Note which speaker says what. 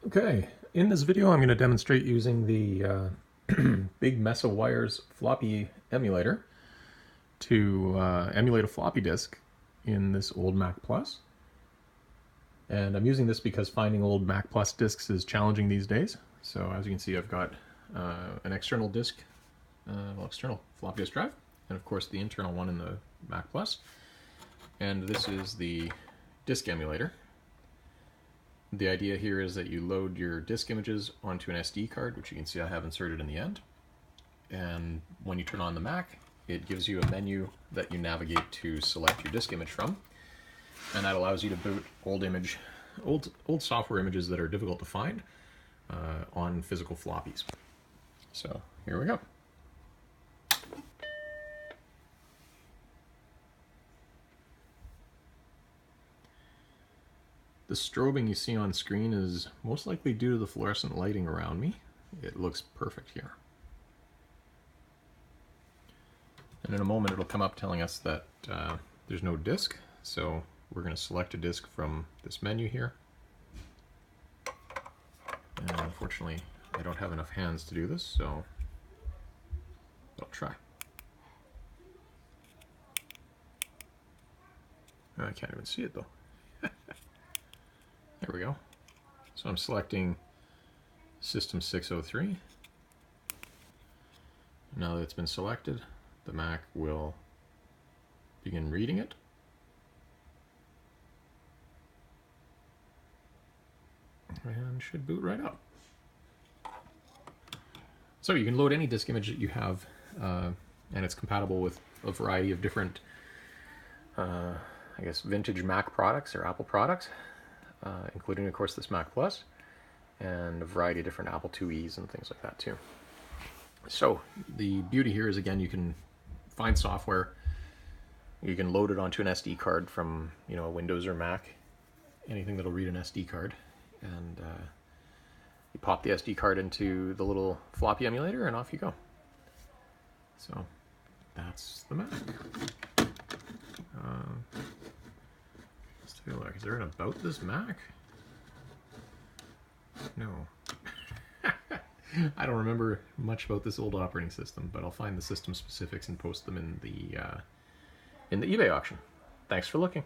Speaker 1: Okay, in this video I'm going to demonstrate using the Big Mesa Wires floppy emulator to emulate a floppy disk in this old Mac Plus. And I'm using this because finding old Mac Plus disks is challenging these days. So as you can see, I've got an external disk, external floppy disk drive, and of course the internal one in the Mac Plus. And this is the disk emulator. The idea here is that you load your disk images onto an SD card, which you can see I have inserted in the end. And when you turn on the Mac, it gives you a menu that you navigate to select your disk image from. And that allows you to boot old software images that are difficult to find on physical floppies. So here we go. The strobing you see on screen is most likely due to the fluorescent lighting around me. It looks perfect here. And in a moment it'll come up telling us that there's no disk, so we're going to select a disk from this menu here. And unfortunately I don't have enough hands to do this, so I'll try. I can't even see it though. There we go. So I'm selecting System 603. Now that it's been selected, the Mac will begin reading it. And should boot right up. So you can load any disk image that you have, and it's compatible with a variety of different, I guess, vintage Mac products or Apple products. Including, of course, this Mac Plus, and a variety of different Apple IIe's and things like that too. So the beauty here is, again, you can find software, you can load it onto an SD card from, a Windows or Mac, anything that'll read an SD card, and you pop the SD card into the little floppy emulator, and off you go. So that's the Mac. Let's take a look. Is there an about this Mac? No. I don't remember much about this old operating system, but I'll find the system specifics and post them in the eBay auction. Thanks for looking.